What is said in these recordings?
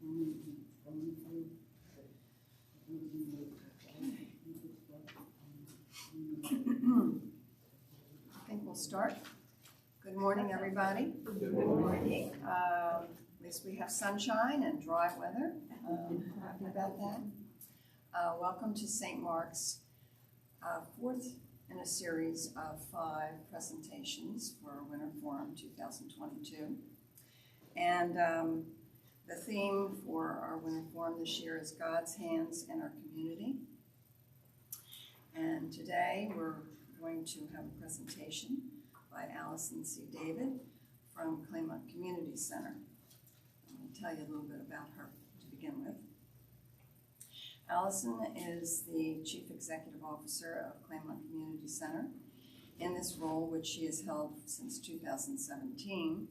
I think we'll start. Good morning, everybody. Good morning. At least we have sunshine and dry weather. Happy about that. Welcome to St. Mark's, fourth in a series of 5 presentations for Winter Forum 2022. And the theme for our Winter Forum this year is God's Hands in Our Community. And today we're going to have a presentation by Allison C. David from Claymont Community Center. I'm going to tell you a little bit about her to begin with. Allison is the Chief Executive Officer of Claymont Community Center. In this role, which she has held since 2017,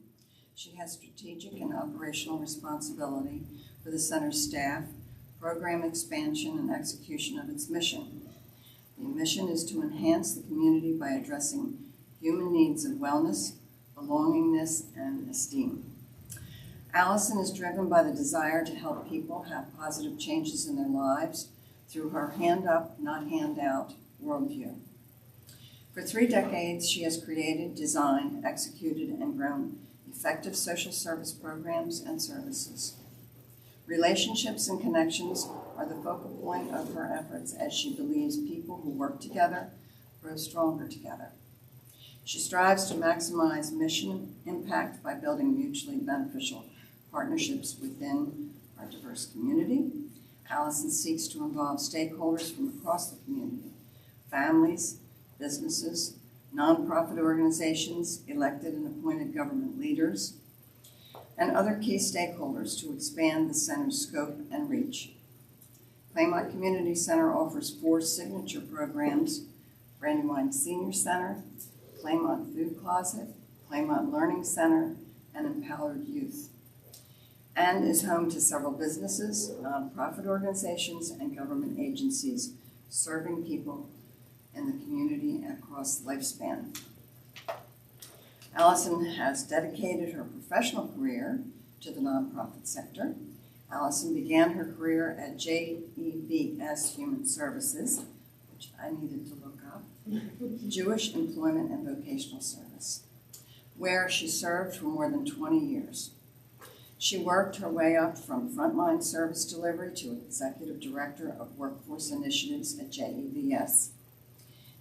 she has strategic and operational responsibility for the center's staff, program expansion, and execution of its mission. The mission is to enhance the community by addressing human needs of wellness, belongingness, and esteem. Allison is driven by the desire to help people have positive changes in their lives through her hand-up, not hand-out worldview. For 3 decades, she has created, designed, executed, and grown effective social service programs and services. Relationships and connections are the focal point of her efforts, as she believes people who work together grow stronger together. She strives to maximize mission impact by building mutually beneficial partnerships within our diverse community. Allison seeks to involve stakeholders from across the community: families, businesses, nonprofit organizations, elected and appointed government leaders, and other key stakeholders to expand the center's scope and reach. Claymont Community Center offers 4 signature programs: Brandywine Senior Center, Claymont Food Closet, Claymont Learning Center, and Empowered Youth, and is home to several businesses, nonprofit organizations, and government agencies serving people in the community across the lifespan. Allison has dedicated her professional career to the nonprofit sector. Allison began her career at JEVS Human Services, which I needed to look up, Jewish Employment and Vocational Service, where she served for more than 20 years. She worked her way up from frontline service delivery to Executive Director of Workforce Initiatives at JEVS.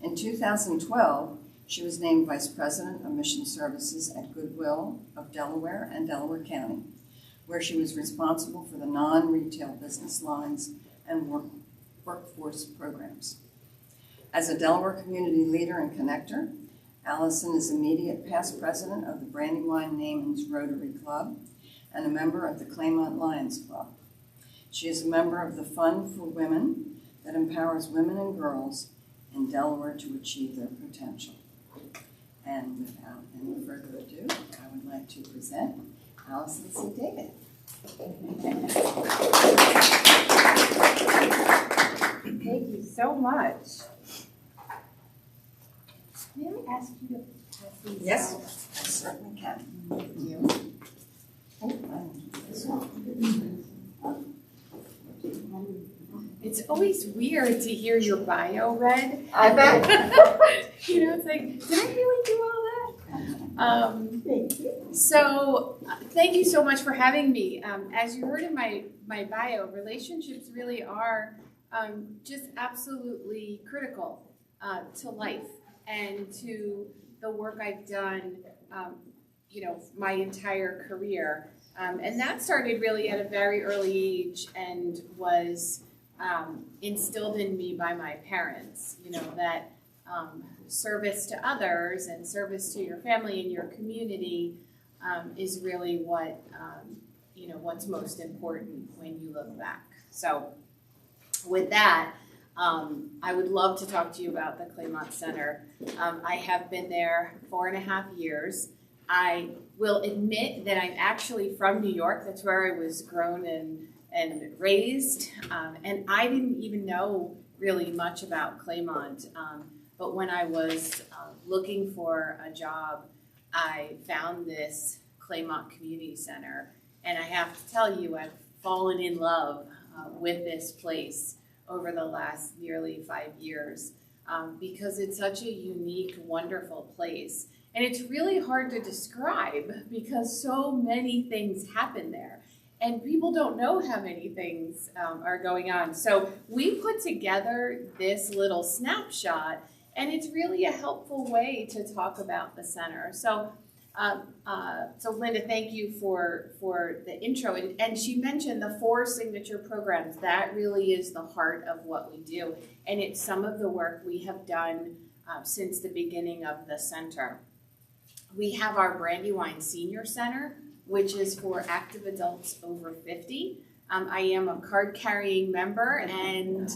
In 2012, she was named Vice President of Mission Services at Goodwill of Delaware and Delaware County, where she was responsible for the non-retail business lines and workforce programs. As a Delaware community leader and connector, Allison is immediate past president of the Brandywine Naaman's Rotary Club and a member of the Claymont Lions Club. She is a member of the Fund for Women that empowers women and girls in Delaware to achieve their potential. And without any further ado, I would like to present Allison C. David. Thank you so much. May I ask you to pass these Yes, out? I certainly can. Thank you. It's always weird to hear your bio read. I bet. You know, it's like, did I really do all that? Thank you. So thank you so much for having me. As you heard in my bio, relationships really are just absolutely critical to life and to the work I've done, my entire career. And that started really at a very early age and was instilled in me by my parents, that service to others and service to your family and your community is really what, what's most important when you look back. So with that, I would love to talk to you about the Claymont Center. I have been there 4.5 years. I will admit that I'm actually from New York. That's where I was grown and raised. And I didn't even know really much about Claymont. But when I was looking for a job, I found this Claymont Community Center. And I have to tell you, I've fallen in love with this place over the last nearly 5 years because it's such a unique, wonderful place. And it's really hard to describe because so many things happen there. And people don't know how many things are going on. So we put together this little snapshot, and it's really a helpful way to talk about the center. So Linda, thank you for the intro. And she mentioned the 4 signature programs. That really is the heart of what we do. And it's some of the work we have done since the beginning of the center. We have our Brandywine Senior Center, which is for active adults over 50. I am a card-carrying member, and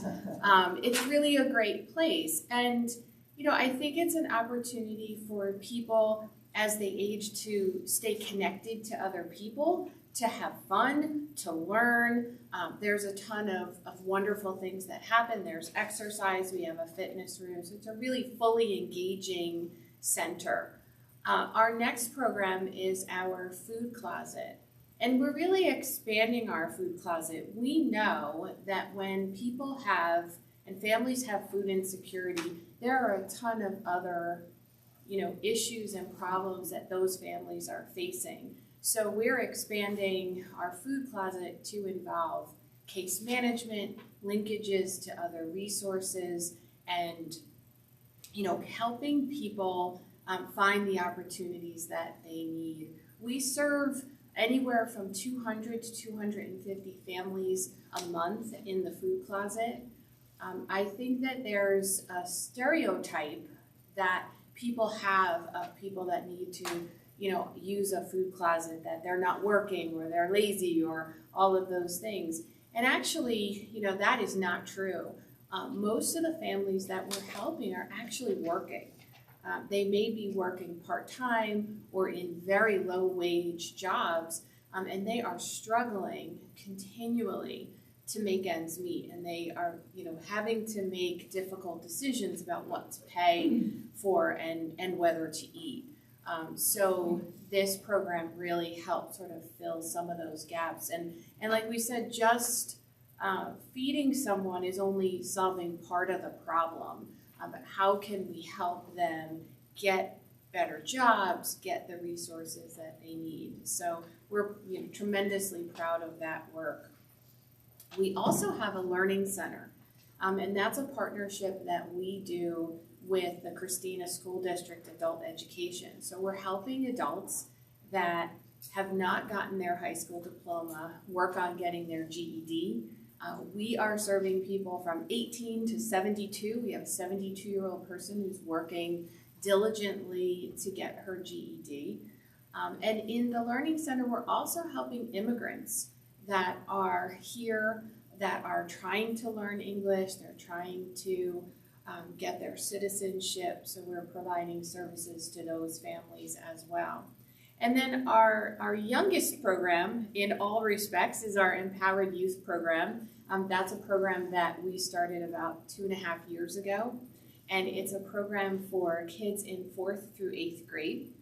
it's really a great place. And, you know, I think it's an opportunity for people as they age to stay connected to other people, to have fun, to learn. There's a ton of wonderful things that happen. There's exercise. We have a fitness room. So it's a really fully engaging center. Our next program is our food closet. And we're really expanding our food closet. We know that when people have, and families have food insecurity, there are a ton of other, issues and problems that those families are facing. So we're expanding our food closet to involve case management, linkages to other resources, and, helping people find the opportunities that they need. We serve anywhere from 200 to 250 families a month in the food closet. I think that there's a stereotype that people have of people that need to, use a food closet, that they're not working or they're lazy or all of those things. And actually, that is not true. Most of the families that we're helping are actually working. They may be working part-time or in very low-wage jobs, and they are struggling continually to make ends meet, and they are, having to make difficult decisions about what to pay for and whether to eat. So this program really helped sort of fill some of those gaps. And like we said, just feeding someone is only solving part of the problem. But how can we help them get better jobs, get the resources that they need? So we're tremendously proud of that work. We also have a learning center, and that's a partnership that we do with the Christina School District Adult Education. So we're helping adults that have not gotten their high school diploma work on getting their GED. We are serving people from 18 to 72. We have a 72-year-old person who's working diligently to get her GED. And in the Learning Center, we're also helping immigrants that are here, that are trying to learn English. They're trying to get their citizenship. So we're providing services to those families as well. And then our youngest program in all respects is our Empowered Youth Program. That's a program that we started about 2.5 years ago. And it's a program for kids in 4th through 8th grade.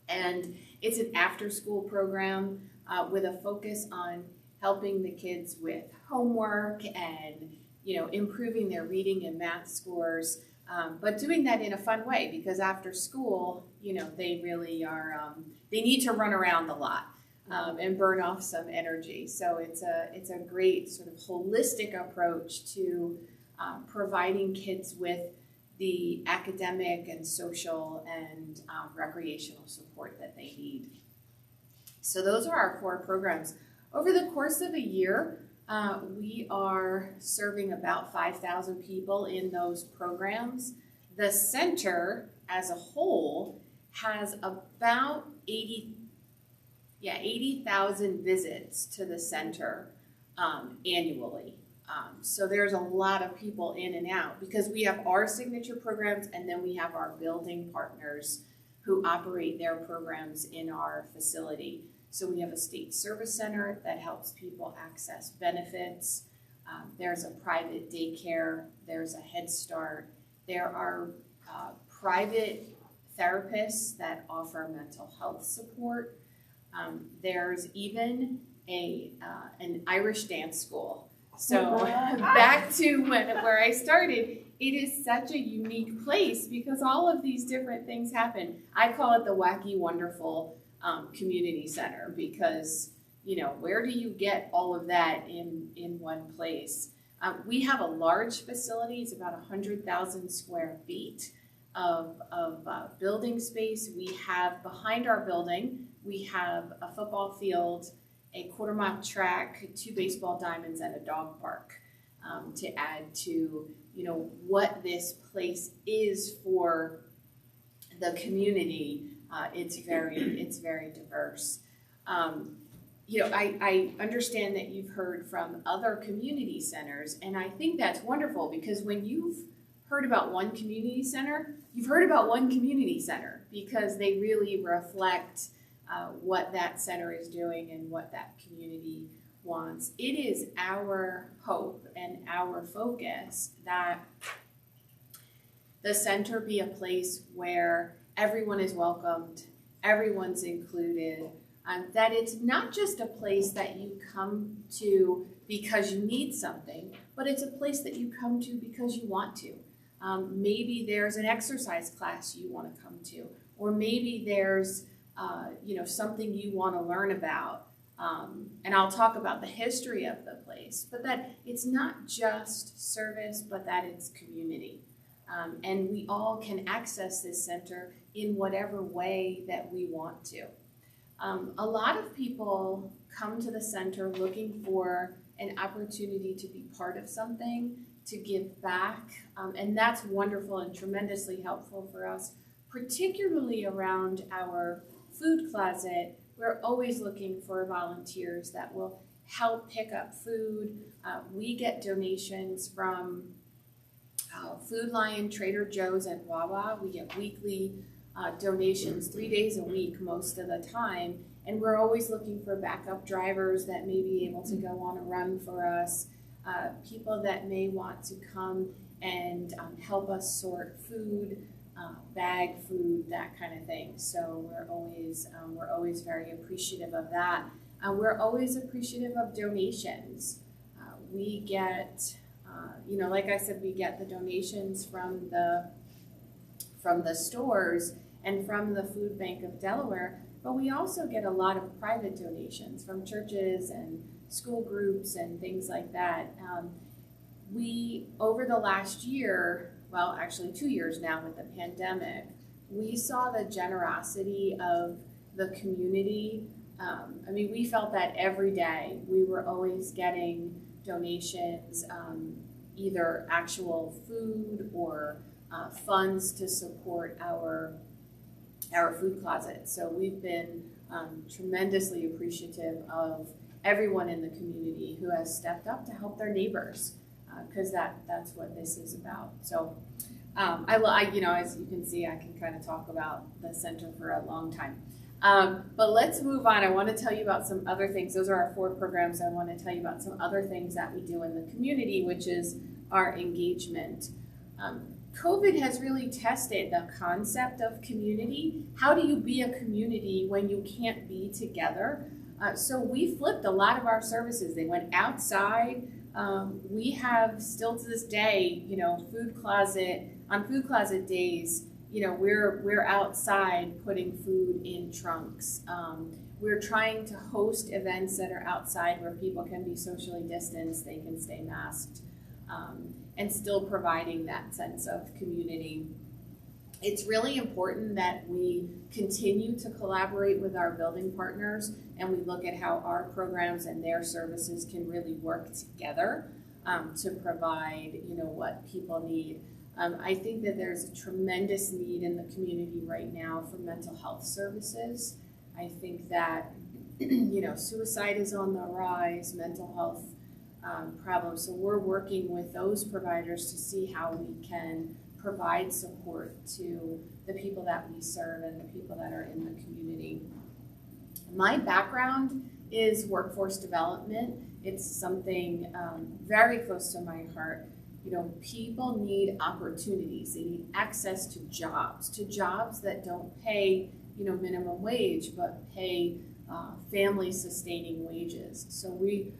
And it's an after-school program with a focus on helping the kids with homework and, improving their reading and math scores. But doing that in a fun way, because after school, they really are, they need to run around a lot and burn off some energy. So it's a great sort of holistic approach to providing kids with the academic and social and recreational support that they need. So those are our 4 programs. Over the course of a year, we are serving about 5,000 people in those programs. The center as a whole has about 80,000 visits to the center annually. So there's a lot of people in and out because we have our signature programs and then we have our building partners who operate their programs in our facility. So we have a state service center that helps people access benefits. There's a private daycare. There's a Head Start. There are private therapists that offer mental health support. There's even an Irish dance school. So back to where I started, it is such a unique place because all of these different things happen. I call it the wacky, wonderful community center because, where do you get all of that in one place? We have a large facility. It's about 100,000 square feet of building space. We have, behind our building, we have a football field, a quarter-mile track, 2 baseball diamonds, and a dog park to add to, what this place is for the community. It's very diverse. I understand that you've heard from other community centers, and I think that's wonderful because when you've heard about one community center, you've heard about one community center because they really reflect what that center is doing and what that community wants. It is our hope and our focus that the center be a place where everyone is welcomed, everyone's included, that it's not just a place that you come to because you need something, but it's a place that you come to because you want to. Maybe there's an exercise class you want to come to, or maybe there's something you want to learn about. And I'll talk about the history of the place, but that it's not just service, but that it's community. And we all can access this center in whatever way that we want to. A lot of people come to the center looking for an opportunity to be part of something, to give back, and that's wonderful and tremendously helpful for us, particularly around our food closet. We're always looking for volunteers that will help pick up food. We get donations from Food Lion, Trader Joe's, and Wawa. We get weekly donations 3 days a week most of the time, and we're always looking for backup drivers that may be able to go on a run for us, people that may want to come and help us sort food, bag food, that kind of thing. So we're always very appreciative of that. We're always appreciative of donations. We get, like I said, we get the donations from the stores and from the Food Bank of Delaware, but we also get a lot of private donations from churches and school groups and things like that. We, over the last year, well, actually 2 years now with the pandemic, we saw the generosity of the community. We felt that every day. We were always getting donations, either actual food or funds to support our food closet. So we've been tremendously appreciative of everyone in the community who has stepped up to help their neighbors, because that's what this is about. So as you can see, I can kind of talk about the center for a long time. But let's move on. I want to tell you about some other things. Those are our 4 programs. I want to tell you about some other things that we do in the community, which is our engagement. COVID has really tested the concept of community. How do you be a community when you can't be together? So we flipped a lot of our services. They went outside. We have still to this day, food closet, on food closet days, we're outside putting food in trunks. We're trying to host events that are outside where people can be socially distanced, they can stay masked, and still providing that sense of community. It's really important that we continue to collaborate with our building partners and we look at how our programs and their services can really work together to provide, what people need. I think that there's a tremendous need in the community right now for mental health services. I think that, suicide is on the rise, mental health problems. So we're working with those providers to see how we can provide support to the people that we serve and the people that are in the community. My background is workforce development. It's something very close to my heart. People need opportunities. They need access to jobs that don't pay, minimum wage, but pay family-sustaining wages. So we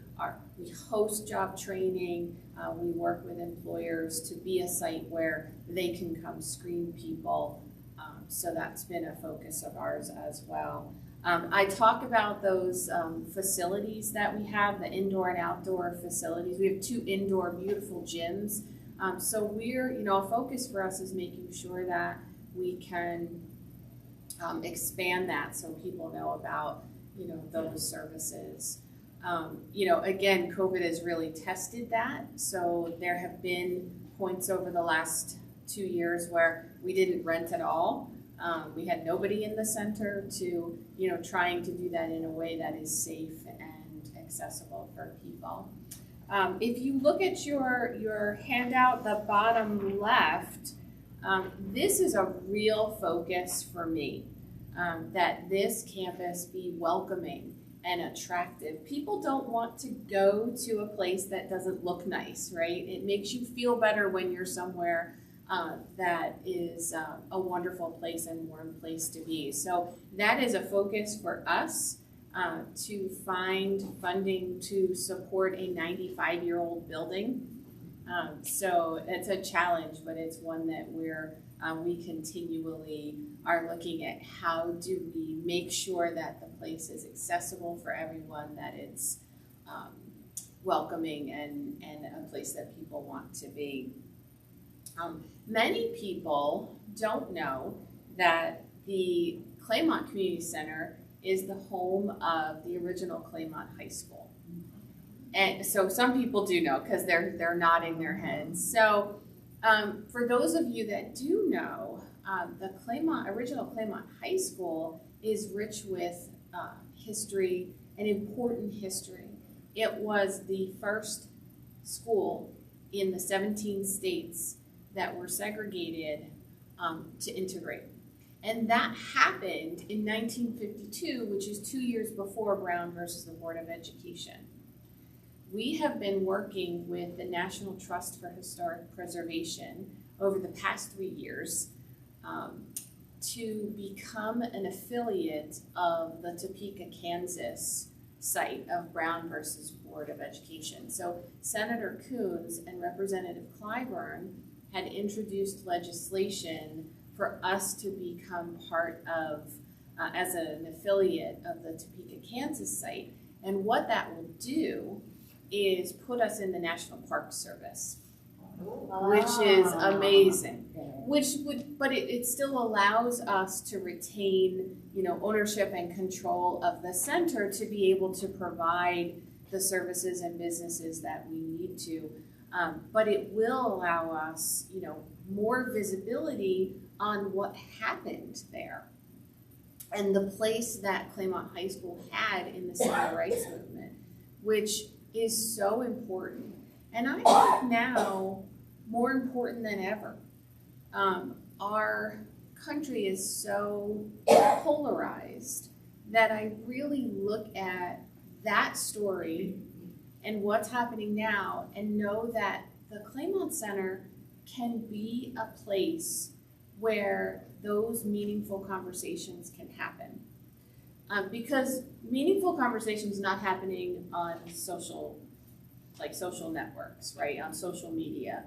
host job training. We work with employers to be a site where they can come screen people. So that's been a focus of ours as well. I talk about those facilities that we have, the indoor and outdoor facilities. We have 2 indoor beautiful gyms. So we're, a focus for us is making sure that we can expand that so people know about, those services. Again, COVID has really tested that. So there have been points over the last 2 years where we didn't rent at all. We had nobody in the center to, trying to do that in a way that is safe and accessible for people. If you look at your handout, the bottom left, this is a real focus for me, that this campus be welcoming and attractive. People don't want to go to a place that doesn't look nice, right? It makes you feel better when you're somewhere that is a wonderful place and warm place to be. So that is a focus for us to find funding to support a 95-year-old building. So it's a challenge, but it's one that we continually are looking at. How do we make sure that the place is accessible for everyone, that it's welcoming and a place that people want to be. Many people don't know that the Claymont Community Center is the home of the original Claymont High School. And so some people do know because they're nodding their heads. So for those of you that do know, the original Claymont High School is rich with history and important history. It was the first school in the 17 states that were segregated to integrate. And that happened in 1952, which is 2 years before Brown versus the Board of Education. We have been working with the National Trust for Historic Preservation over the past 3 years to become an affiliate of the Topeka, Kansas site of Brown versus Board of Education. So Senator Coons and Representative Clyburn had introduced legislation for us to become part of, as an affiliate of the Topeka, Kansas site. And what that will do is put us in the National Park Service, which is amazing. But it still allows us to retain, ownership and control of the center to be able to provide the services and businesses that we need to. But it will allow us, more visibility on what happened there and the place that Claymont High School had in the civil rights movement, which is so important. And I think now more important than ever. Our country is so polarized that I really look at that story and what's happening now and know that the Claymont Center can be a place where those meaningful conversations can happen. Because meaningful conversations not happening on social networks, right? On social media.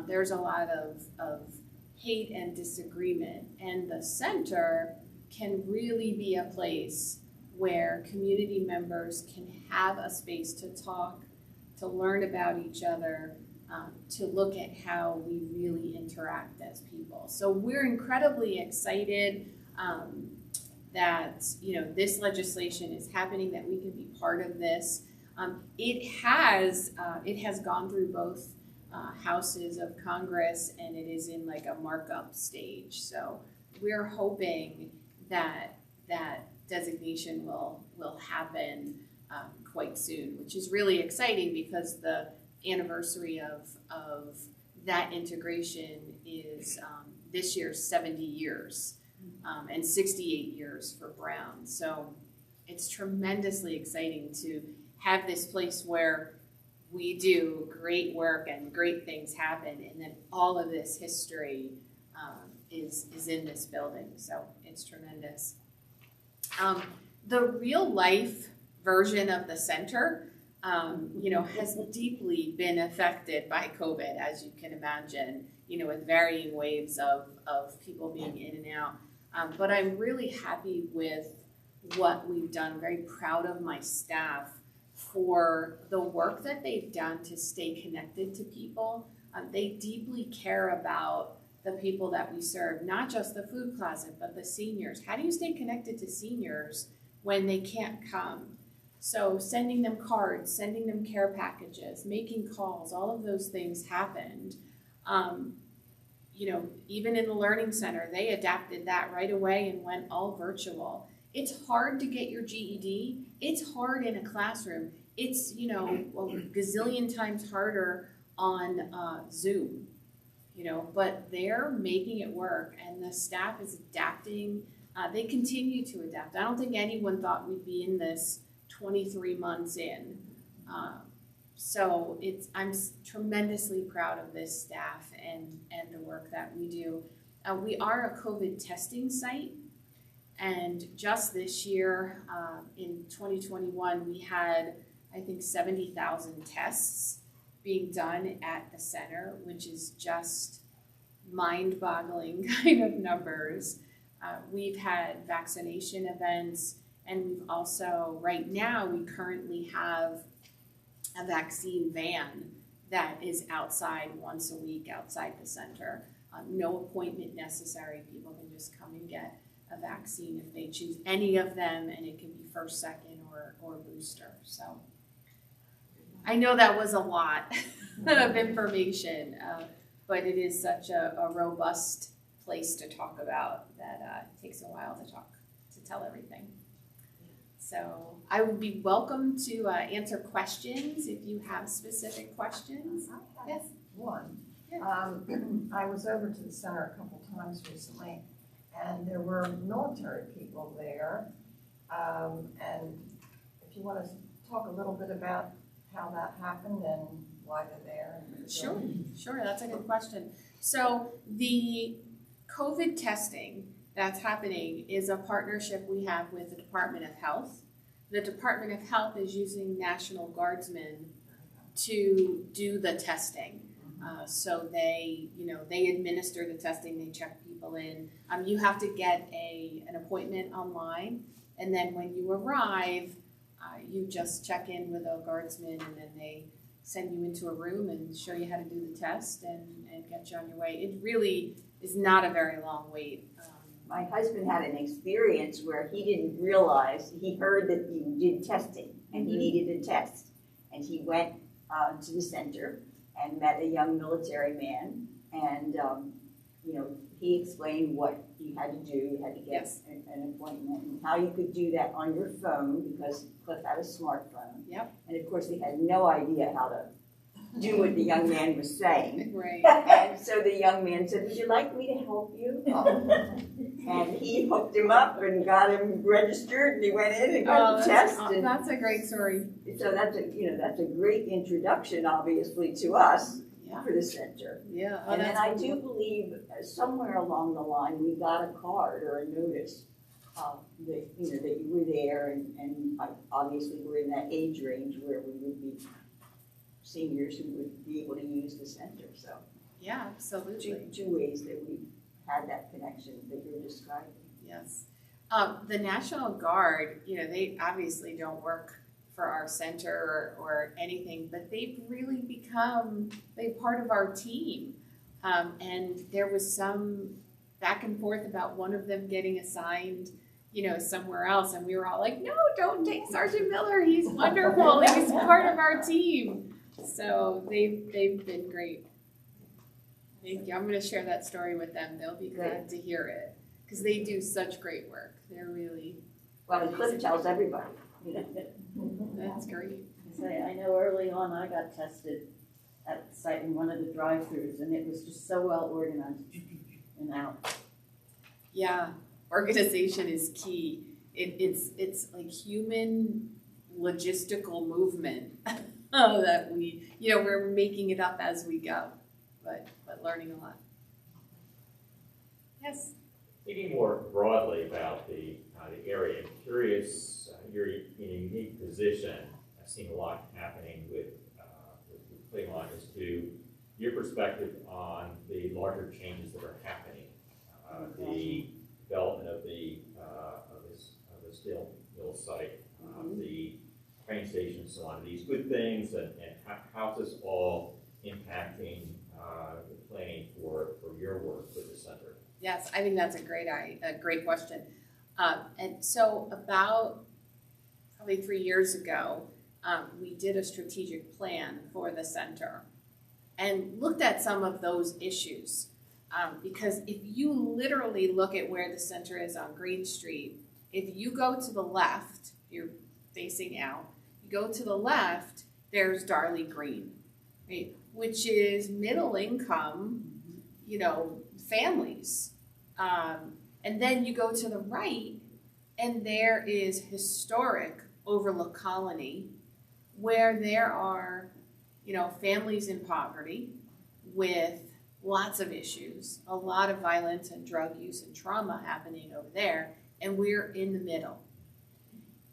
There's a lot of hate and disagreement, and the center can really be a place where community members can have a space to talk, to learn about each other, to look at how we really interact as people. So we're incredibly excited that this legislation is happening, that we can be part of this. It has gone through both houses of Congress, and it is in like a markup stage. So we're hoping that that designation will happen quite soon, which is really exciting because the anniversary of that integration is this year 70 years and 68 years for Brown. So it's tremendously exciting to have this place where we do great work and great things happen, and then all of this history is in this building. So it's tremendous. The real life version of the center, has deeply been affected by COVID, as you can imagine, with varying waves of people being in and out. But I'm really happy with what we've done. I'm very proud of my staff for the work that they've done to stay connected to people. They deeply care about the people that we serve, not just the food closet, but the seniors. How do you stay connected to seniors when they can't come? So sending them cards, sending them care packages, making calls, all of those things happened. Even in the Learning Center, they adapted that right away and went all virtual. It's hard to get your GED. It's hard in a classroom. It's, a gazillion times harder on Zoom, but they're making it work, and the staff is adapting. They continue to adapt. I don't think anyone thought we'd be in this 23 months in. So I'm tremendously proud of this staff and the work that we do. We are a COVID testing site, and just this year, in 2021, we had, I think, 70,000 tests being done at the center, which is just mind-boggling kind of numbers. We've had vaccination events, and we've also, right now, we currently have a vaccine van that is outside once a week outside the center. No appointment necessary. People can just come and get a vaccine if they choose any of them, and it can be first, second, or booster. So I know that was a lot of information, but it is such a robust place to talk about that it takes a while to tell everything. So I would be welcome to answer questions if you have specific questions. Yes. One. Yeah. I was over to the center a couple times recently, and there were military people there. And if you want to talk a little bit about how that happened and why they're there. Sure, that's a good question. So the COVID testing that's happening is a partnership we have with the Department of Health. The Department of Health is using National Guardsmen to do the testing. So they administer the testing, they check people in. You have to get an appointment online, and then when you arrive, you just check in with a guardsman, and then they send you into a room and show you how to do the test and get you on your way. It really is not a very long wait. My husband had an experience where he didn't realize, he heard that you did testing and he needed a test. And he went to the center and met a young military man, and he explained what you had to do. You had to get an appointment, and how you could do that on your phone, because Cliff had a smartphone. Yep. And of course, they had no idea how to do what the young man was saying. Right. And so the young man said, "Would you like me to help you?" And he hooked him up and got him registered, and he went in and got the test. And that's a great story. so that's a great introduction, obviously, to us for the center. Yeah. And then I do believe somewhere along the line we got a card or a notice that you were there, and obviously we're in that age range where we would be seniors who would be able to use the center. So yeah, absolutely. Two ways that we had that connection that you're describing. Yes. The National Guard, they obviously don't work for our center or anything, but they've really become part of our team. And there was some back and forth about one of them getting assigned, somewhere else. And we were all like, no, don't take Sergeant Miller. He's wonderful. He's part of our team. So they've been great. Thank you. I'm going to share that story with them. They'll be glad to hear it, because they do such great work. They're really well. And Cliff tells everybody. That's great. I know early on I got tested at the site in one of the drive-thrus, and it was just so well organized and out. Yeah, organization is key. It's like human logistical movement that we're making it up as we go, but learning a lot. Yes. Thinking more broadly about the area, I'm curious limitations on? Are these good things, and how's this all impacting the planning for your work with the center? Yes, I think that's a great question. And so about probably 3 years ago, we did a strategic plan for the center and looked at some of those issues. Because if you literally look at where the center is on Green Street, if you go to the left, you're facing out, you go to the left, there's Darley Green, right? Which is middle income, families. And then you go to the right, and there is historic Overlook Colony, where there are, families in poverty with lots of issues, a lot of violence and drug use and trauma happening over there, and we're in the middle.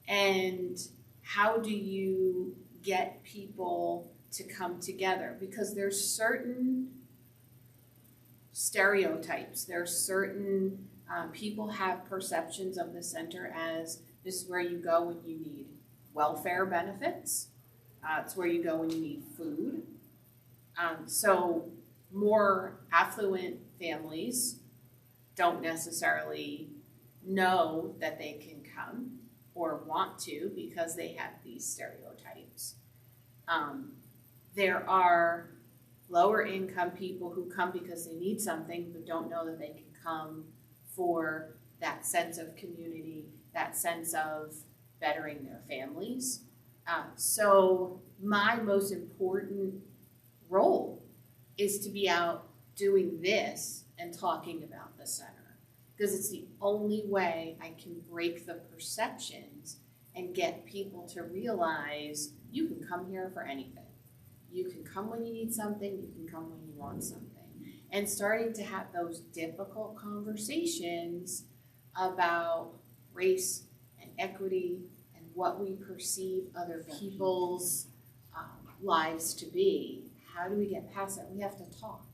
And how do you get people to come together? Because there's certain stereotypes, there's certain people have perceptions of the center as this is where you go when you need welfare benefits. It's where you go when you need food. So more affluent families don't necessarily know that they can come or want to because they have these stereotypes. There are lower income people who come because they need something but don't know that they can come for that sense of community, that sense of bettering their families. So my most important role is to be out doing this and talking about the center, because it's the only way I can break the perceptions and get people to realize you can come here for anything. You can come when you need something, you can come when you want something. And starting to have those difficult conversations about race and equity and what we perceive other people's lives to be. How do we get past that? We have to talk.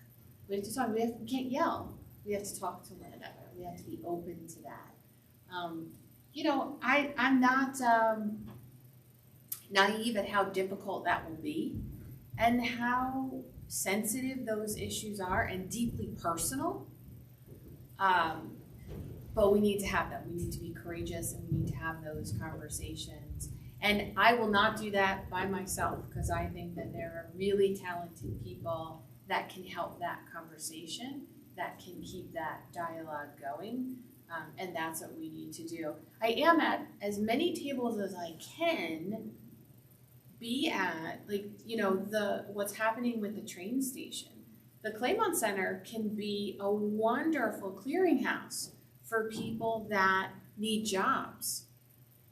We have to talk. We can't yell. We have to talk to one another. We have to be open to that. I'm not naive at how difficult that will be and how sensitive those issues are and deeply personal. But we need to have them. We need to be courageous and we need to have those conversations. And I will not do that by myself, because I think that there are really talented people that can help that conversation, that can keep that dialogue going. And that's what we need to do. I am at as many tables as I can be at, what's happening with the train station. The Claymont Center can be a wonderful clearinghouse for people that need jobs,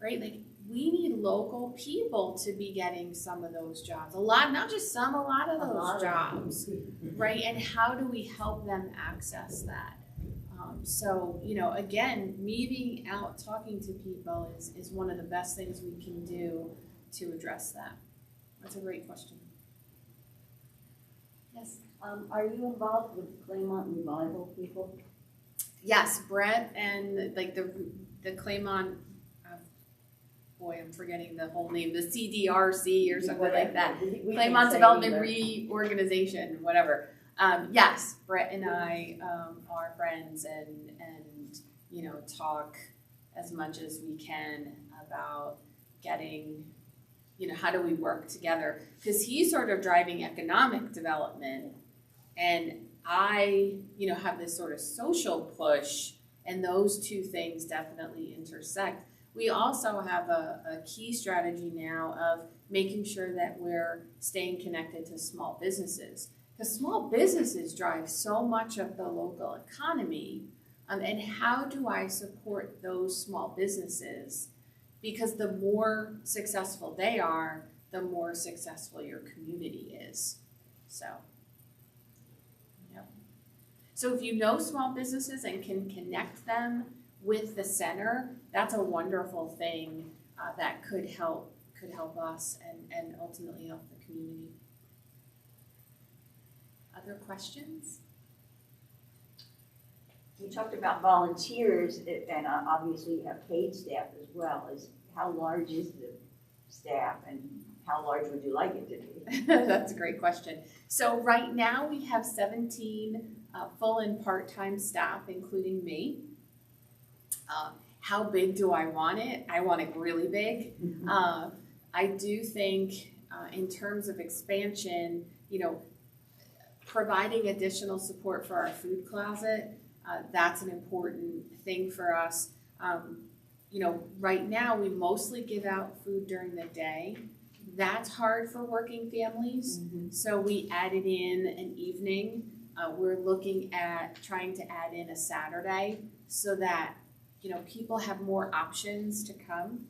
right? We need local people to be getting some of those jobs. A lot, not just some, a lot of those jobs, right? And how do we help them access that? Again, me being out talking to people is one of the best things we can do to address that. That's a great question. Yes? Are you involved with Claymont Revival people? Yes, Brett and the Claymont, I'm forgetting the whole name, the CDRC or something like that. Claymont Development Reorganization, whatever. Yes, Brett and I are friends and talk as much as we can about getting, how do we work together? Because he's sort of driving economic development, and I, have this sort of social push, and those two things definitely intersect. We also have a key strategy now of making sure that we're staying connected to small businesses, because small businesses drive so much of the local economy. And how do I support those small businesses? Because the more successful they are, the more successful your community is. So if you know small businesses and can connect them with the center, that's a wonderful thing that could help us and ultimately help the community. Other questions? You talked about volunteers, and obviously you have paid staff as well. How large is the staff, and how large would you like it to be? That's a great question. So right now we have 17 full and part-time staff, including me. How big do I want it? I want it really big. I do think in terms of expansion, providing additional support for our food closet, that's an important thing for us. Right now we mostly give out food during the day. That's hard for working families, so we added in an evening. We're looking at trying to add in a Saturday so that people have more options to come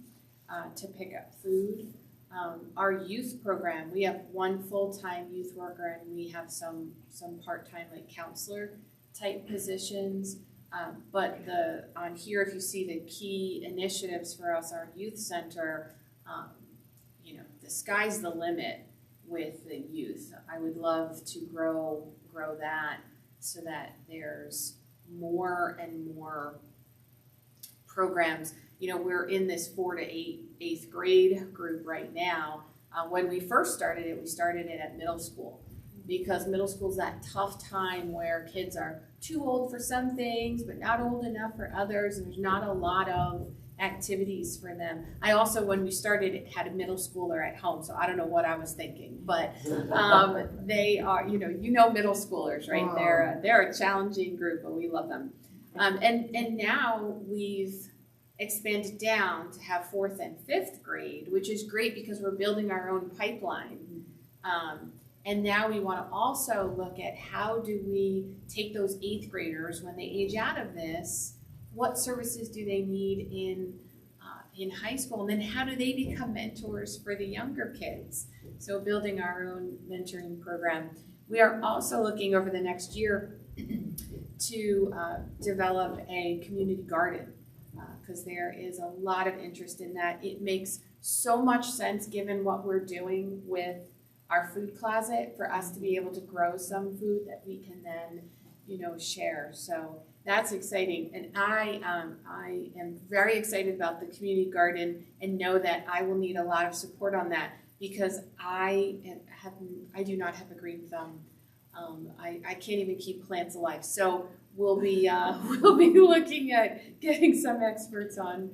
to pick up food. Our youth program, we have one full-time youth worker and we have some part-time like counselor type positions. But on here, if you see the key initiatives for us, our youth center, the sky's the limit with the youth. I would love to grow that so that there's more and more programs. We're in this 4th to 8th grade group right now. When we first started it, we started it at middle school because middle school is that tough time where kids are too old for some things but not old enough for others, and there's not a lot of activities for them. I also, when we started, it had a middle schooler at home, so I don't know what I was thinking, but they are, middle schoolers, right? Wow. They're a challenging group, but we love them. And now we've expanded down to have 4th and 5th grade, which is great because we're building our own pipeline. And now we want to also look at how do we take those 8th graders when they age out of this, what services do they need in high school, and then how do they become mentors for the younger kids? So building our own mentoring program. We are also looking over the next year to develop a community garden because there is a lot of interest in that. It makes so much sense given what we're doing with our food closet for us to be able to grow some food that we can then, share. So that's exciting. And I am very excited about the community garden and know that I will need a lot of support on that because I do not have a green thumb. I can't even keep plants alive. So we'll be looking at getting some experts on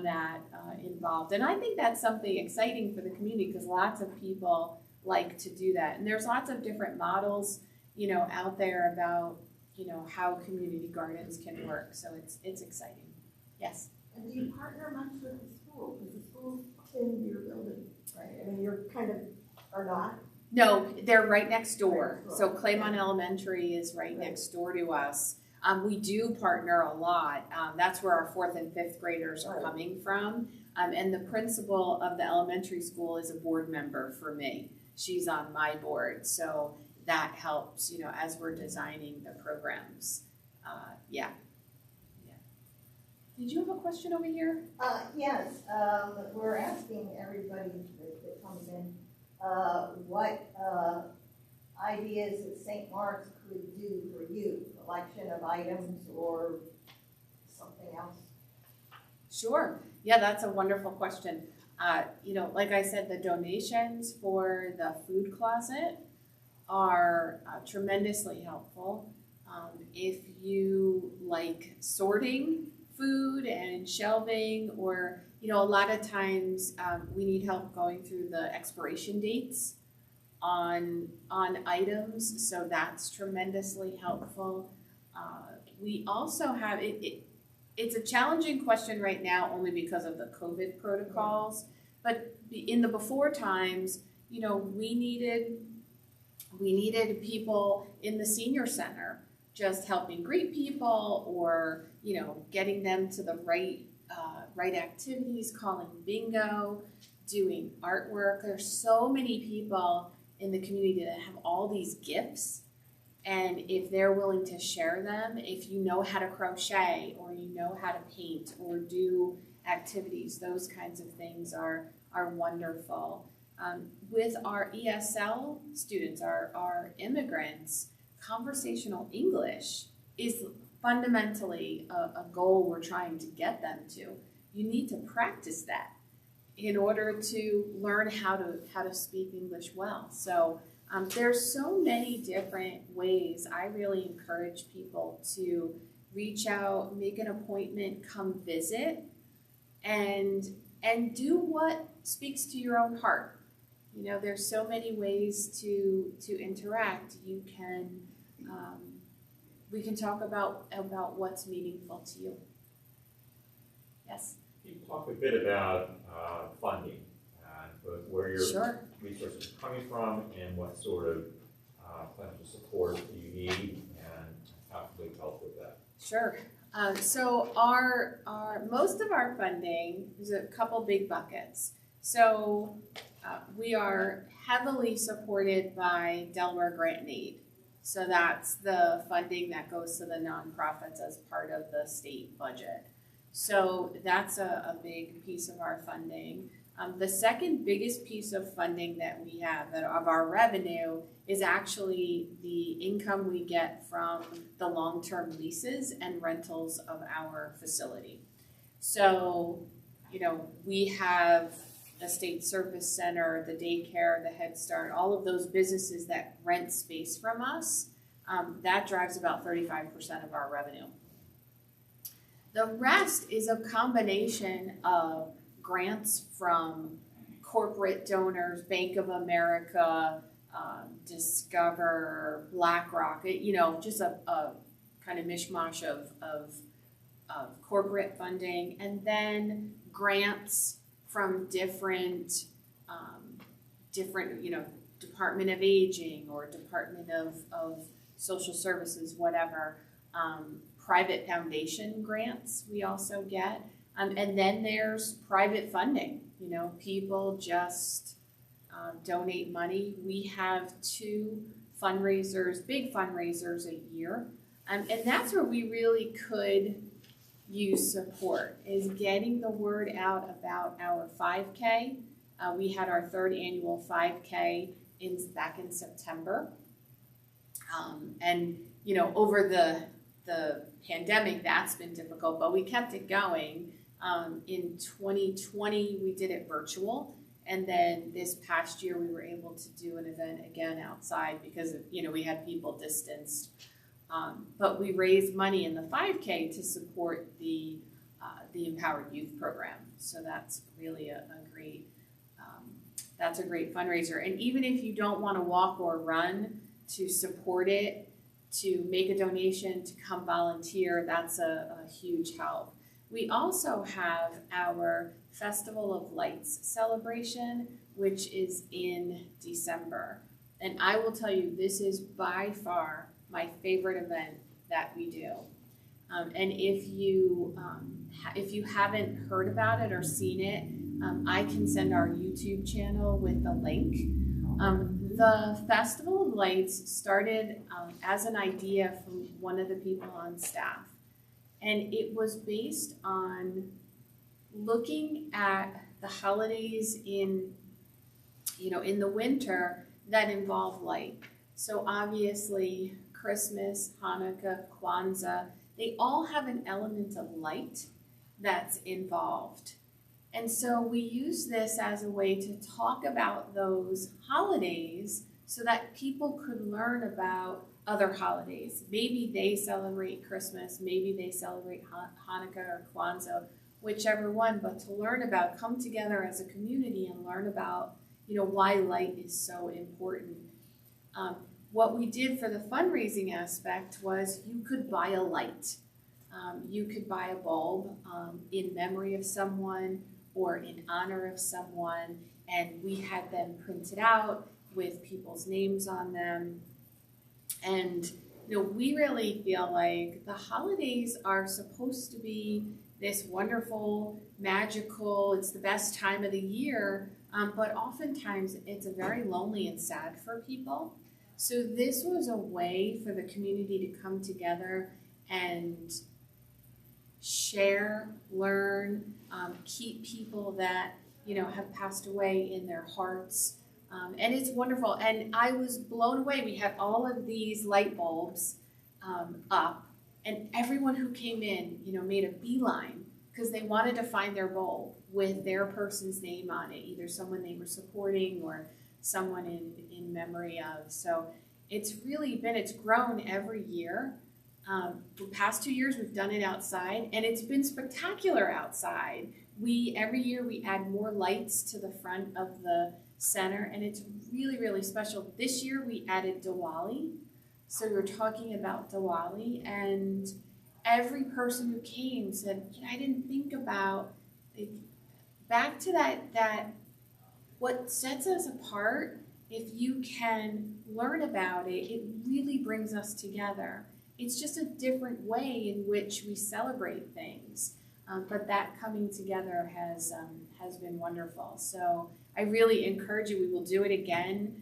that involved. And I think that's something exciting for the community because lots of people like to do that. And there's lots of different models, out there about, how community gardens can work. So it's exciting. Yes. And do you partner much with the school? Because the school's in your building, right? I mean, you're kind of, or not? No, they're right next door. So Claymont Elementary is right next door to us. We do partner a lot. That's where our 4th and 5th graders are coming from. And the principal of the elementary school is a board member for me. She's on my board. So that helps, as we're designing the programs. Yeah. Did you have a question over here? Yes. We're asking everybody that comes in what ideas that St. Mark's could do for you, collection of items or something else. Sure. Yeah, that's a wonderful question. Like I said, the donations for the food closet are tremendously helpful. If you like sorting food and shelving, or a lot of times we need help going through the expiration dates on items, so that's tremendously helpful. We also have it's a challenging question right now only because of the COVID protocols, but in the before times, we needed people in the senior center just helping greet people or, getting them to the right activities, calling bingo, doing artwork. There's so many people in the community that have all these gifts, and if they're willing to share them, if you know how to crochet or you know how to paint or do activities, those kinds of things are wonderful. With our ESL students, our immigrants, conversational English is fundamentally a goal we're trying to get them to. You need to practice that. in order to learn how to speak English well. So there's so many different ways. I really encourage people to reach out, make an appointment, come visit, and do what speaks to your own heart. You know, there's so many ways to interact. You can we can talk about what's meaningful to you. Yes. Can you talk a bit about funding, both where your Sure. resources are coming from and what sort of financial support do you need, and how can we help with that? Sure. So our most of our funding, there's a couple big buckets. So we are heavily supported by Delaware Grant and Aid. So that's the funding that goes to the nonprofits as part of the state budget. So that's a big piece of our funding. The second biggest piece of funding that we have of our revenue is actually the income we get from the long-term leases and rentals of our facility. So, you know, we have the State Service Center, the daycare, the Head Start, all of those businesses that rent space from us. That drives about 35% of our revenue. The rest is a combination of grants from corporate donors, Bank of America, Discover, BlackRock, you know, just a kind of mishmash of corporate funding, and then grants from different, you know, Department of Aging or Department of Social Services, whatever, private foundation grants we also get. And then there's private funding. You know, people just donate money. We have 2 fundraisers, big fundraisers a year. And that's where we really could use support, is getting the word out about our 5K. We had our 3rd annual 5K back in September. And, you know, over the pandemic, that's been difficult, but we kept it going. In 2020, we did it virtual. And then this past year, we were able to do an event again outside because, you know, we had people distanced. But we raised money in the 5K to support the Empowered Youth Program. So that's really a great fundraiser. And even if you don't want to walk or run to support it, to make a donation, to come volunteer, that's a huge help. We also have our Festival of Lights celebration, which is in December. And I will tell you, this is by far my favorite event that we do. And if you haven't heard about it or seen it, I can send our YouTube channel with the link. The Festival of Lights started as an idea from one of the people on staff. And it was based on looking at the holidays in the winter that involve light. So obviously Christmas, Hanukkah, Kwanzaa, they all have an element of light that's involved. And so we use this as a way to talk about those holidays so that people could learn about other holidays. Maybe they celebrate Christmas, maybe they celebrate Hanukkah or Kwanzaa, whichever one, but to learn about, come together as a community and learn about, you know, why light is so important. What we did for the fundraising aspect was you could buy a light. You could buy a bulb in memory of someone or in honor of someone, and we had them printed out with people's names on them. And you know, we really feel like the holidays are supposed to be this wonderful, magical, it's the best time of the year, but oftentimes it's a very lonely and sad for people. So this was a way for the community to come together and share, learn, keep people that, you know, have passed away in their hearts. And it's wonderful. And I was blown away. We had all of these light bulbs up, and everyone who came in, you know, made a beeline because they wanted to find their bowl with their person's name on it, either someone they were supporting or someone in memory of. So it's grown every year. The past 2 years we've done it outside, and it's been spectacular outside. Every year we add more lights to the front of the center, and it's really, really special. This year we added Diwali, so we were talking about Diwali, and every person who came said, I didn't think about, back to that what sets us apart. If you can learn about it, it really brings us together. It's just a different way in which we celebrate things. But that coming together has been wonderful. So I really encourage you. We will do it again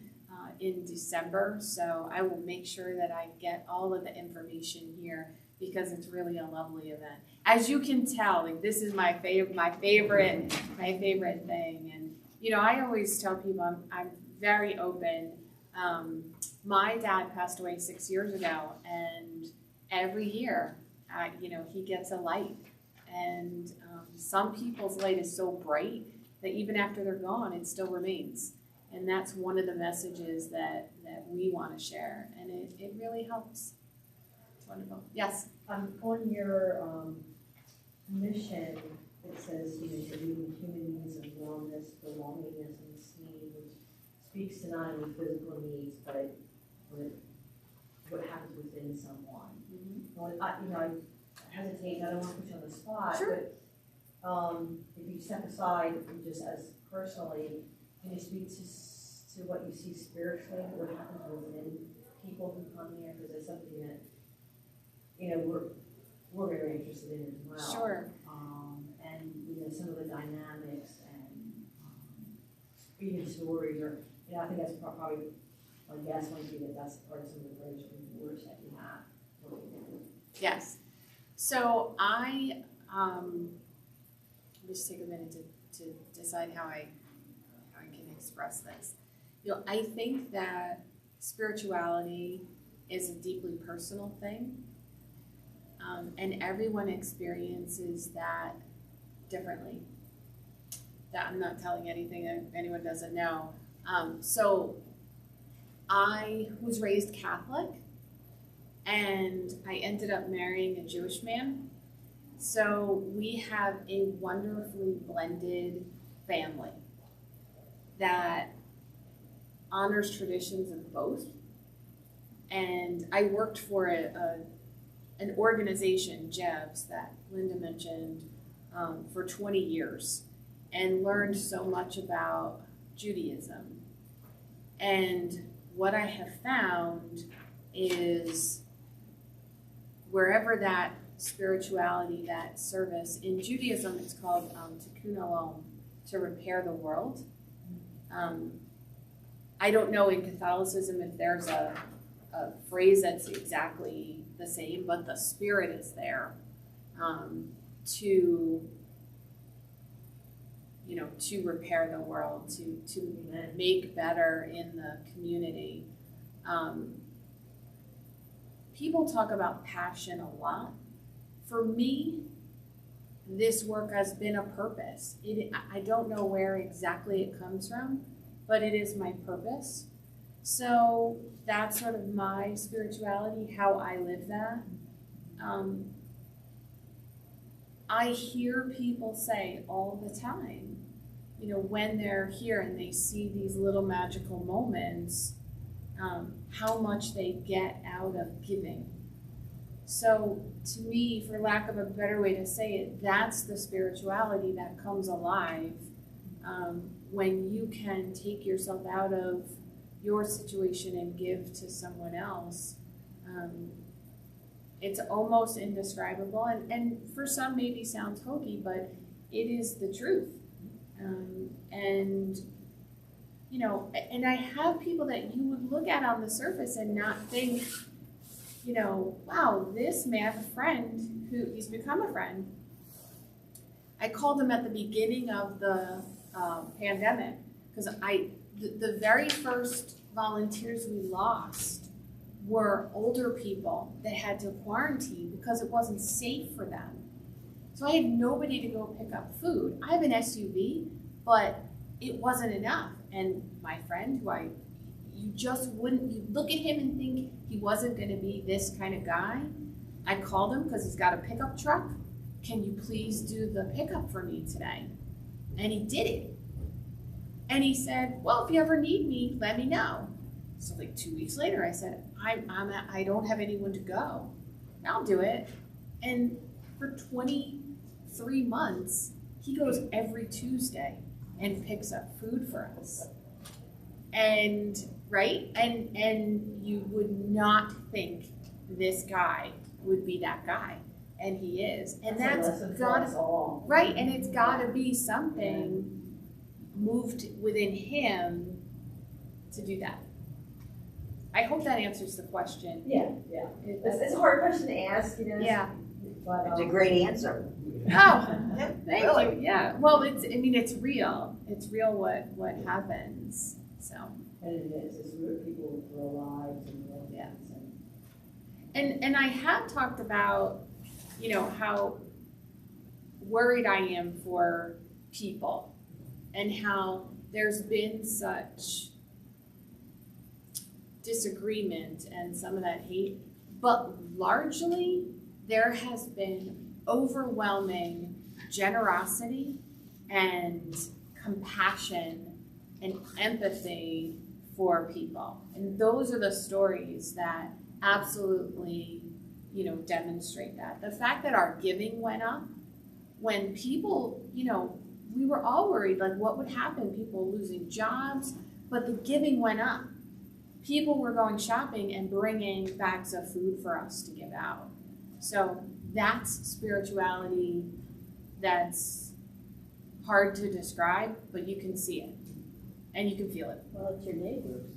in December. So I will make sure that I get all of the information here, because it's really a lovely event. As you can tell, this is my favorite thing. And I always tell people I'm very open. My dad passed away 6 years ago, and every year, he gets a light. And some people's light is so bright that even after they're gone, it still remains. And that's one of the messages that we want to share. And it really helps. It's wonderful. Yes? On your mission, it says, to meeting human needs of wellness, belongingness, and esteem, which speaks to not only physical needs, but what happens within someone. Mm-hmm. Well, I hesitate, I don't want to put you on the spot, Sure. but if you step aside and just as personally, can you speak to what you see spiritually, what happens within people who come here? Because it's something that, we're very interested in as well. Sure. And, some of the dynamics and even stories, or, I think that's probably, my guess might be that's part of some of the greatest rewards that you have. Yes. So I just take a minute to decide how I can express this. I think that spirituality is a deeply personal thing, and everyone experiences that differently. That I'm not telling anything that anyone doesn't know. So I was raised Catholic, and I ended up marrying a Jewish man. So we have a wonderfully blended family that honors traditions of both. And I worked for an organization, JEVS, that Linda mentioned, for 20 years, and learned so much about Judaism. And what I have found is wherever that spirituality, that service, in Judaism it's called tikkun olam, to repair the world. I don't know in Catholicism if there's a phrase that's exactly the same, but the spirit is there to repair the world, to make better in the community. People talk about passion a lot. For me, this work has been a purpose. I don't know where exactly it comes from, but it is my purpose. So that's sort of my spirituality, how I live that. I hear people say all the time, when they're here and they see these little magical moments, how much they get out of giving. So to me, for lack of a better way to say it, that's the spirituality that comes alive when you can take yourself out of your situation and give to someone else. It's almost indescribable, and for some maybe sounds hokey, but it is the truth. And I have people that you would look at on the surface and not think, wow, this man, a friend, he's become a friend. I called him at the beginning of the pandemic, because the very first volunteers we lost were older people that had to quarantine because it wasn't safe for them. So I had nobody to go pick up food. I have an SUV, but it wasn't enough. And my friend, you just wouldn't, you look at him and think he wasn't going to be this kind of guy. I called him because he's got a pickup truck. Can you please do the pickup for me today? And he did it. And he said, well, if you ever need me, let me know. So like 2 weeks later, I said, I don't have anyone to go. I'll do it. And for 23 months, he goes every Tuesday and picks up food for us. And right? And you would not think this guy would be that guy. And he is. And that's got to, right, and it's got to be something moved within him to do that. I hope that answers the question. Yeah. It's a hard question to ask, Yeah. But, It's a great answer. Oh, thank you. Yeah. Well, it's real. It's real what happens. So. And it is. It's where people throw lives and lives. Yeah. And I have talked about, how worried I am for people and how there's been such disagreement and some of that hate, but largely there has been overwhelming generosity and compassion and empathy for people. And those are the stories that absolutely, demonstrate that. The fact that our giving went up when people, we were all worried, like what would happen, people losing jobs, but the giving went up. People were going shopping and bringing bags of food for us to give out. So that's spirituality that's hard to describe, but you can see it and you can feel it. Well, it's your neighbors.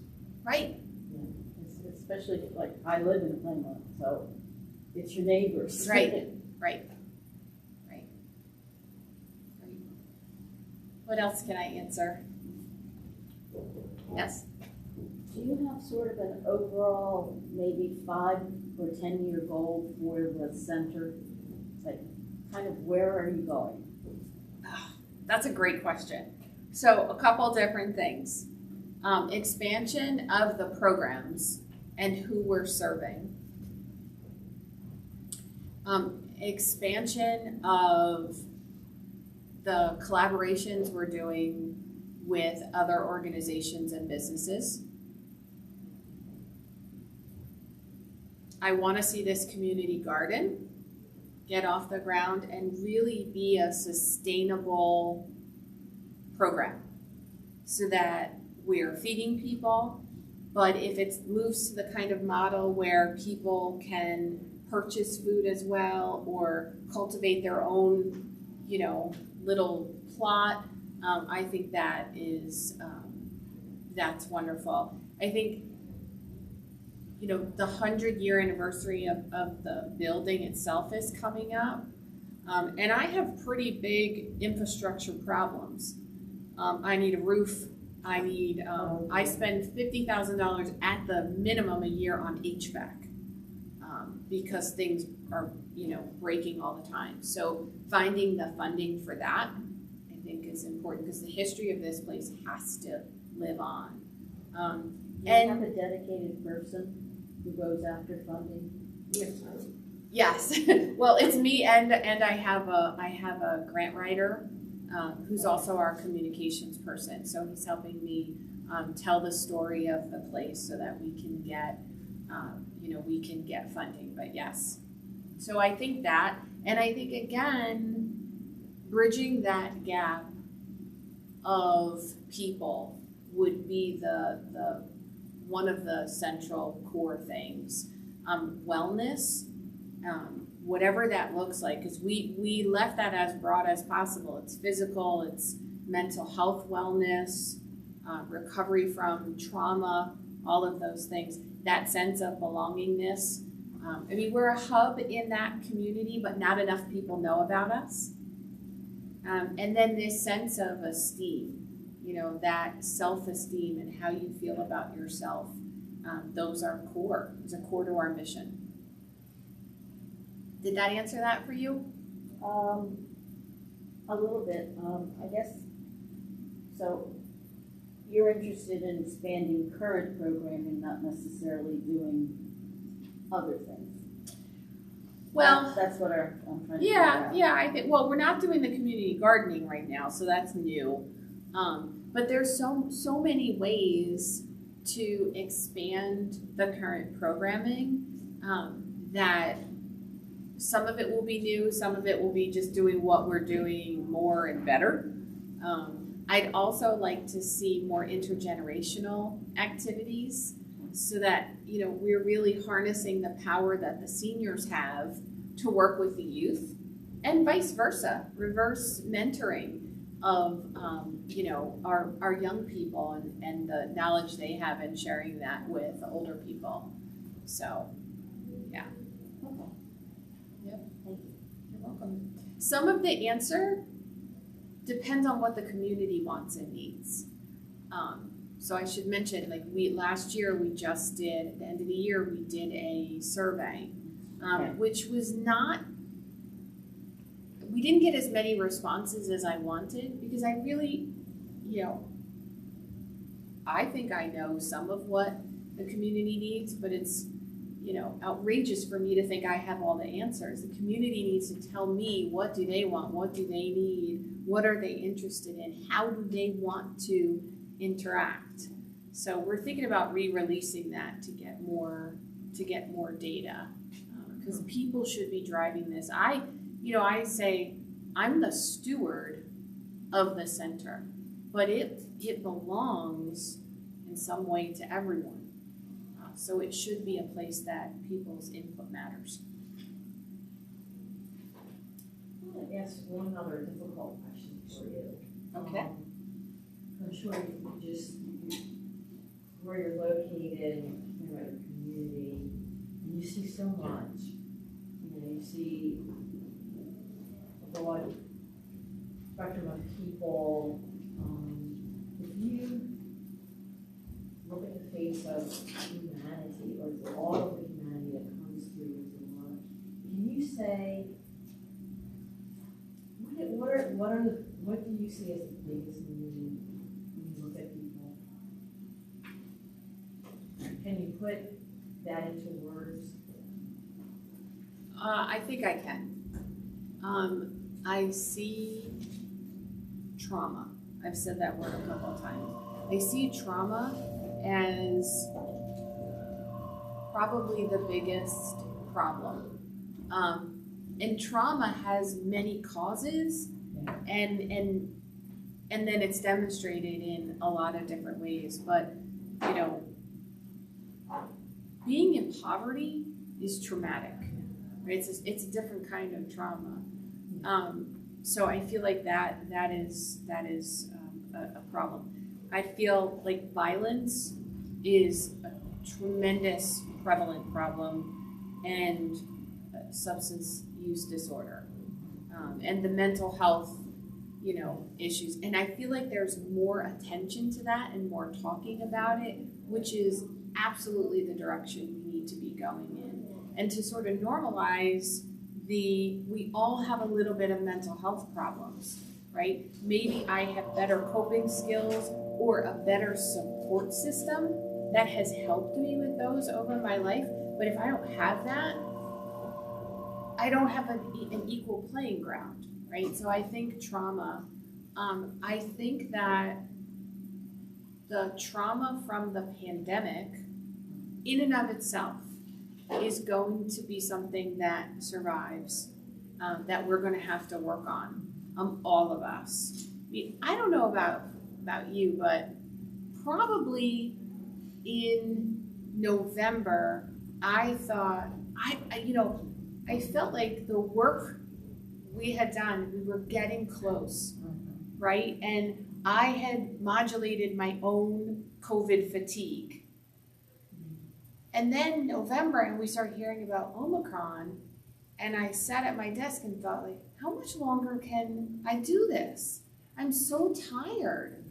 Right. Yeah. Especially, like, I live in Claymont, so it's your neighbors. Right. What else can I answer? Yes? Do you have sort of an overall, maybe 5 or 10 year goal for the center? Like, kind of where are you going? That's a great question. So a couple different things. Expansion of the programs and who we're serving. Expansion of the collaborations we're doing with other organizations and businesses. I want to see this community garden get off the ground and really be a sustainable program so that we're feeding people, but if it moves to the kind of model where people can purchase food as well or cultivate their own, little plot, I think that is, that's wonderful. I think, the 100-year anniversary of the building itself is coming up. And I have pretty big infrastructure problems. I need a roof. I spend $50,000 at the minimum a year on HVAC because things are, breaking all the time. So finding the funding for that, I think is important because the history of this place has to live on. Do you have a dedicated person who goes after funding? Yes. Well, it's me and I have a grant writer who's also our communications person. So he's helping me tell the story of the place so that we can get funding. But yes. So I think that, and I think again, bridging that gap of people would be the one of the central core things. Wellness, whatever that looks like, because we left that as broad as possible. It's physical, it's mental health wellness, recovery from trauma, all of those things. That sense of belongingness. We're a hub in that community, but not enough people know about us. And then this sense of esteem, that self-esteem and how you feel about yourself. Those are core. It's a core to our mission. Did that answer that for you? A little bit, I guess. So you're interested in expanding current programming, not necessarily doing other things. Well, that's what I'm trying to figure out. yeah, I think, well, we're not doing the community gardening right now, so that's new. But there's so many ways to expand the current programming, that some of it will be new, some of it will be just doing what we're doing more and better. I'd also like to see more intergenerational activities so that, we're really harnessing the power that the seniors have to work with the youth, and vice versa, reverse mentoring of, our young people and the knowledge they have and sharing that with the older people. So, yeah. Okay. Yep. Thank you. You're welcome. Some of the answer depends on what the community wants and needs. So I should mention, last year we just did, at the end of the year, we did a survey, which was not, we didn't get as many responses as I wanted, because I really, I think I know some of what the community needs, but it's, outrageous for me to think I have all the answers. The community needs to tell me, what do they want? What do they need? What are they interested in? How do they want to interact? So we're thinking about re-releasing that to get more data, because people should be driving this. I say I'm the steward of the center, but it belongs in some way to everyone. So it should be a place that people's input matters. I want to ask one other difficult question for you. Okay. I'm sure you just, where you're located, and you're in a community, and you see so much. You see a broad spectrum of people. If you look at the face of humanity, or all of the humanity that comes through with the work, can you say, what do you see as the biggest need when you look at people? Can you put that into words? I think I can. I see trauma. I've said that word a couple of times. I see trauma as probably the biggest problem. And trauma has many causes, and then it's demonstrated in a lot of different ways. But, being in poverty is traumatic, right? It's a different kind of trauma. So I feel like that is a problem. I feel like violence is a tremendous prevalent problem, and substance use disorder, and the mental health, issues. And I feel like there's more attention to that and more talking about it, which is absolutely the direction we need to be going in. And to sort of normalize we all have a little bit of mental health problems, right? Maybe I have better coping skills or a better support system that has helped me with those over my life. But if I don't have that, I don't have an equal playing ground, right? So I think trauma, I think that the trauma from the pandemic in and of itself is going to be something that survives, that we're going to have to work on, all of us. I mean, I don't know about you, but probably in November, I thought, I felt like the work we had done, we were getting close, right? And I had modulated my own COVID fatigue. And then November, and we started hearing about Omicron, and I sat at my desk and thought, how much longer can I do this? I'm so tired,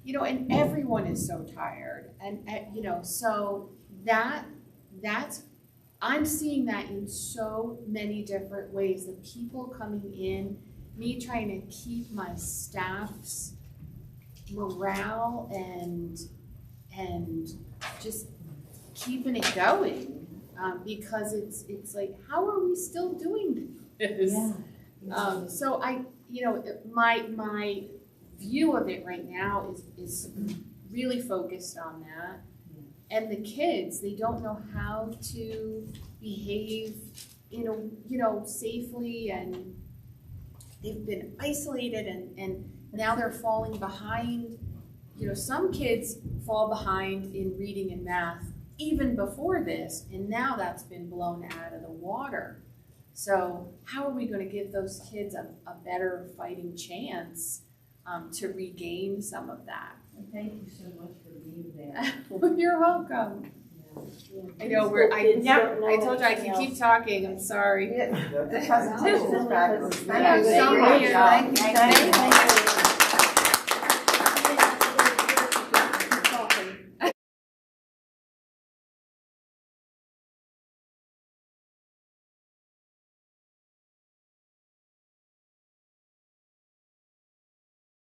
and everyone is so tired. And, so that's I'm seeing that in so many different ways. The people coming in, me trying to keep my staff's morale and just keeping it going, because it's like, how are we still doing this? Yeah. So my view of it right now is really focused on that. And the kids, they don't know how to behave, safely, and they've been isolated, and now they're falling behind. Some kids fall behind in reading and math even before this, and now that's been blown out of the water. So how are we going to give those kids a better fighting chance to regain some of that? Thank you so much for being there. You're welcome. Yeah. I know I told you I could keep talking. I'm sorry. The presentation is fabulous. Thank you so much. Thank you.